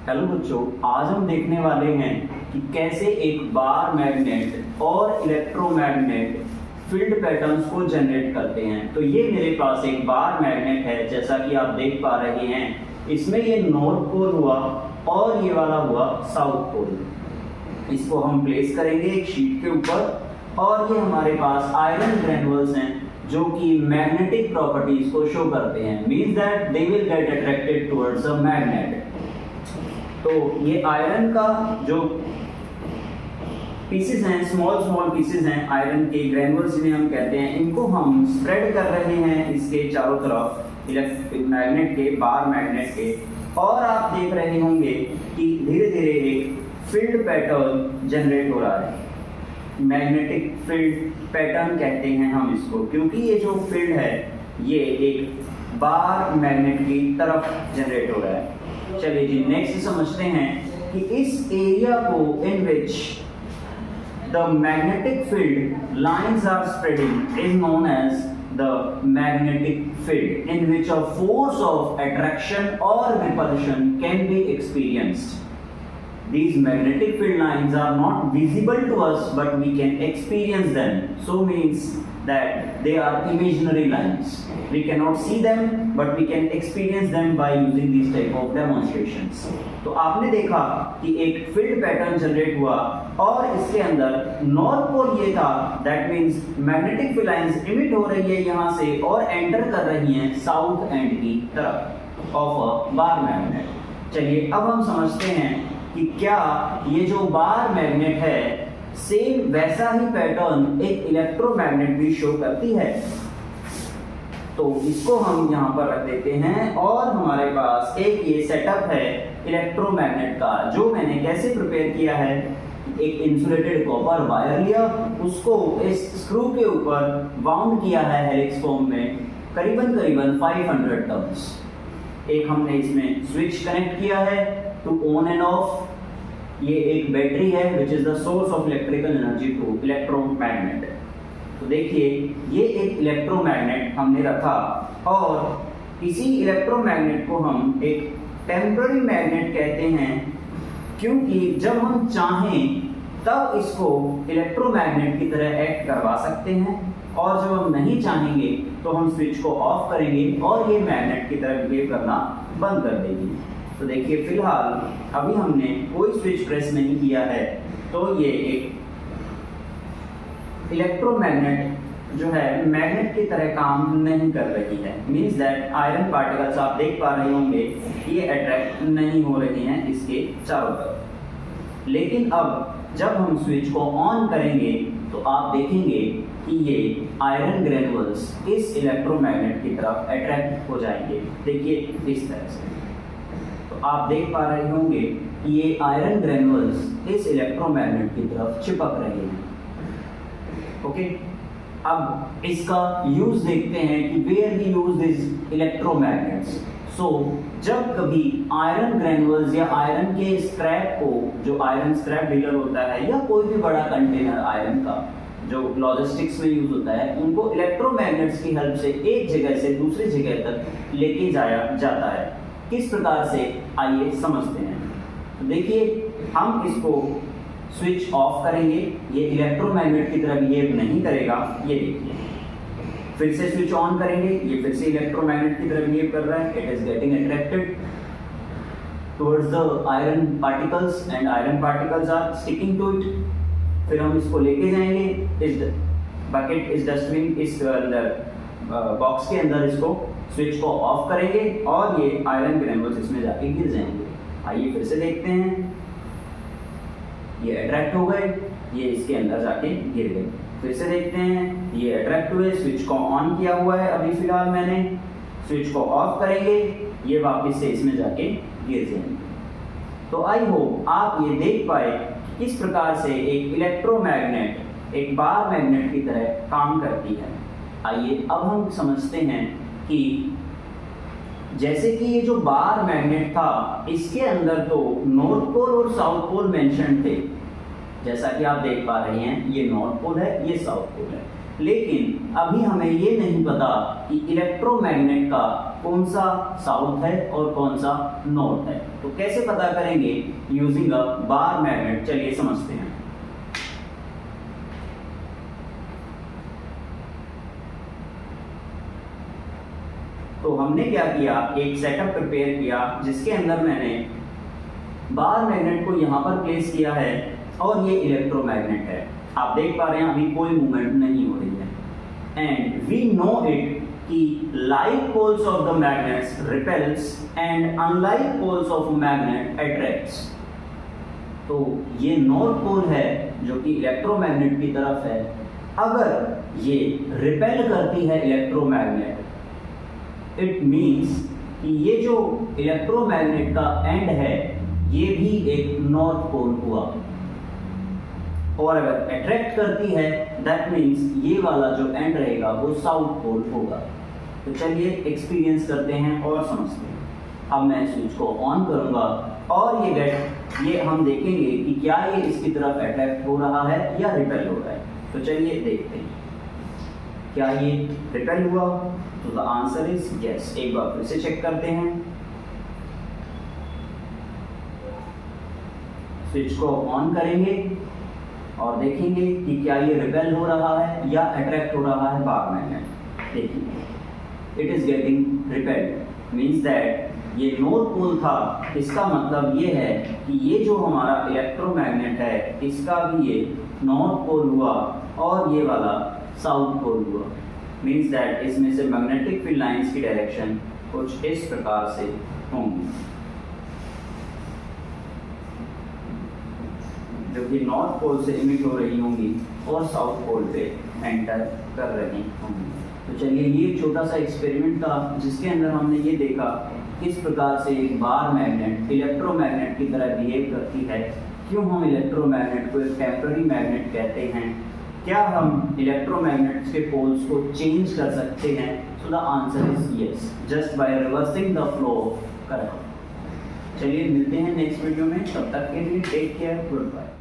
Hello बच्चों, आज हम देखने वाले हैं कि कैसे एक बार मैग्नेट और इलेक्ट्रोमैग्नेट फील्ड पैटर्न्स को जनरेट करते हैं। तो ये मेरे पास एक बार मैग्नेट है, जैसा कि आप देख पा रहे हैं। इसमें ये नॉर्थ पोल हुआ और ये वाला हुआ साउथ पोल। इसको हम प्लेस करेंगे एक शीट के ऊपर और ये हमारे पास आयरन ग्रैन्युल्स हैं जो कि मैग्नेटिक प्रॉपर्टीज को शो करते हैं। Means that they will get attracted towards a magnet. तो ये आयरन का जो पीसेस हैं, स्मॉल स्मॉल पीसेस हैं आयरन के, ग्रैन्युल्स इन्हें हम कहते हैं, इनको हम स्प्रेड कर रहे हैं इसके चारों तरफ मैग्नेट के, बार मैग्नेट के। और आप देख रहे होंगे कि धीरे धीरे एक फील्ड पैटर्न जनरेट हो रहा है। मैग्नेटिक फील्ड पैटर्न कहते हैं हम इसको, क्योंकि ये जो फील्ड है ये एक बार मैग्नेट की तरफ जनरेट हो रहा है। चलिए जी, नेक्स्ट समझते हैं कि इस एरिया को in which the magnetic field lines are spreading is known as the magnetic field, in which a force of attraction और repulsion can be experienced. These magnetic field lines are not visible to us, but we can experience them. So means that they are imaginary lines. We cannot see them, but we can experience them by using these type of demonstrations. तो आपने देखा कि एक field pattern generate हुआ और इसके अंदर north pole ये था, that means magnetic field lines emit हो रही है यहाँ से और एंटर कर रही हैं साउथ एंड की तरफ ऑफ अ बार मैग्नेट. चलिए अब हम समझते हैं कि क्या ये जो बार मैग्नेट है सेम वैसा ही पैटर्न एक इलेक्ट्रोमैग्नेट भी शो करती है. तो इसको हम यहाँ पर रख देते हैं और हमारे पास एक ये सेटअप है इलेक्ट्रोमैग्नेट का, जो मैंने कैसे प्रिपेयर किया है. एक इंसुलेटेड कॉपर वायर लिया, उसको इस स्क्रू के ऊपर बाउंड किया है हेलिक्स फॉर्म में, करीबन 500 टर्न्स. एक हमने इसमें स्विच कनेक्ट किया है टू ऑन एंड ऑफ. ये एक बैटरी है which is the source of electrical energy to electromagnet. तो देखिए ये एक इलेक्ट्रोमैग्नेट हमने रखा और इसी इलेक्ट्रोमैग्नेट को हम एक टेम्पररी मैग्नेट कहते हैं, क्योंकि जब हम चाहें तब इसको इलेक्ट्रोमैग्नेट की तरह एक्ट करवा सकते हैं और जब हम नहीं चाहेंगे तो हम स्विच को ऑफ करेंगे और ये मैग्नेट की तरह बिहेव करना बंद कर देगी. तो देखिए फिलहाल अभी हमने कोई स्विच प्रेस नहीं किया है, तो ये एक इलेक्ट्रोमैग्नेट जो है मैग्नेट की तरह काम नहीं कर रही है. मींस दैट आयरन पार्टिकल्स आप देख पा रहे होंगे ये अट्रैक्ट नहीं हो रहे हैं इसके चारों तरफ. लेकिन अब जब हम स्विच को ऑन करेंगे तो आप देखेंगे कि ये आयरन ग्रैन्युल्स इस इलेक्ट्रोमैग्नेट की तरफ अट्रैक्ट हो जाएंगे. देखिए इस तरह से. तो आप देख पा रहे होंगे कि ये आयरन ग्रैन्युल्स इस इलेक्ट्रोमैग्नेट की तरफ चिपक रहे हैं. ओके, अब इसका यूज देखते हैं कि where we use this electromagnets. So जब कभी आयरन ग्रैन्युल्स या आयरन के स्क्रैप को, जो आयरन स्क्रैप डीलर होता है या कोई भी बड़ा कंटेनर आयरन का जो लॉजिस्टिक्स में यूज होता है, उनको इलेक्ट्रोमैग्नेट्स की हेल्प से एक जगह से दूसरी जगह तक लेके जाया जाता है. किस प्रकार से, आइए समझते हैं. तो देखिए हम इसको स्विच ऑफ करेंगे, ये इलेक्ट्रोमैग्नेट की तरह बिहेव नहीं करेगा. ये देखिए फिर से स्विच ऑन करेंगे, ये फिर से इलेक्ट्रोमैग्नेट की तरह बिहेव कर रहा है. It is getting attracted towards the iron particles and iron particles are sticking to it. फिर हम इसको लेके जाएंगे इस बकेट, इस डस्टबिन, इस बॉक्स के अंदर, इसको स्विच को ऑफ करेंगे और ये आयरन ग्रैन्युल्स इसमें जाके गिर जाएंगे. आइए फिर से देखते हैं, ये अट्रैक्ट हो गए, ये इसके अंदर जाके गिर गए. फिर से देखते हैं, ये अट्रैक्ट हुए, स्विच को ऑन किया हुआ है अभी फिलहाल मैंने, स्विच को ऑफ करेंगे, ये वापस से इसमें जाके गिर जाएंगे. तो आई होप आप ये देख पाए किस प्रकार से एक इलेक्ट्रोमैग्नेट एक बार मैग्नेट की तरह काम करती है. आइए अब हम समझते हैं कि जैसे कि ये जो बार मैग्नेट था इसके अंदर तो नॉर्थ पोल और साउथ पोल मेंशन थे. जैसा कि आप देख पा रहे हैं, ये नॉर्थ पोल है, ये साउथ पोल है. लेकिन अभी हमें ये नहीं पता कि इलेक्ट्रोमैग्नेट का कौन सा साउथ है और कौन सा नॉर्थ है। तो कैसे पता करेंगे? Using a bar magnet. चलिए समझते हैं। तो हमने क्या किया, एक सेटअप प्रिपेयर किया जिसके अंदर मैंने बार मैग्नेट को यहां पर प्लेस किया है और ये इलेक्ट्रोमैग्नेट है। आप देख पा रहे हैं अभी कोई मूवमेंट नहीं हो रही है। एंड वी नो इट कि like poles of the magnets repels and unlike poles of magnet attracts। तो ये नॉर्थ पोल है जो कि इलेक्ट्रोमैग्नेट की तरफ है। अगर ये रिपेल करती है इलेक्ट्रोमैग्नेट, इट मींस कि ये जो इलेक्ट्रोमैग्नेट का एंड है ये भी एक नॉर्थ पोल हुआ। और अगर अट्रैक्ट करती है दैट मींस ये वाला जो एंड रहेगा वो साउथ पोल होगा। तो चलिए एक्सपीरियंस करते हैं और समझते हैं। अब मैं स्विच को ऑन करूंगा और ये हम देखेंगे कि क्या ये इसकी तरफ अट्रैक्ट हो रहा है या रिपेल हो रहा है। तो चलिए देखते हैं क्या ये रिपेल हुआ। तो द आंसर इज यस। एक बार फिर से चेक करते हैं। स्विच को ऑन करेंगे और देखेंगे कि क्या ये रिपेल हो रहा है या अट्रैक्ट हो रहा है बार मैग्नेट। देखिए it is getting repelled, means that ये नॉर्थ पोल था। इसका मतलब ये है कि ये जो हमारा इलेक्ट्रोमैग्नेट है इसका भी ये नॉर्थ पोल हुआ और ये वाला साउथ पोल हुआ। मींस दैट इसमें से मैग्नेटिक फील्ड लाइंस की डायरेक्शन कुछ इस प्रकार से होंगी, जो कि नॉर्थ पोल से इमिट हो रही होंगी और साउथ पोल पे एंटर कर रही होंगी। तो चलिए ये छोटा सा एक्सपेरिमेंट था जिसके अंदर हमने ये देखा किस प्रकार से एक बार मैग्नेट इलेक्ट्रोमैग्नेट की तरह बिहेव करती है, क्यों हम इलेक्ट्रोमैग्नेट को एक टेम्पररी मैग्नेट कहते हैं, क्या हम इलेक्ट्रोमैग्नेट्स के पोल्स को चेंज कर सकते हैं। So the answer is yes, just by reversing the flow of current. चलिए मिलते हैं नेक्स्ट वीडियो में, तब तक के लिए टेक केयर, गुड बाय।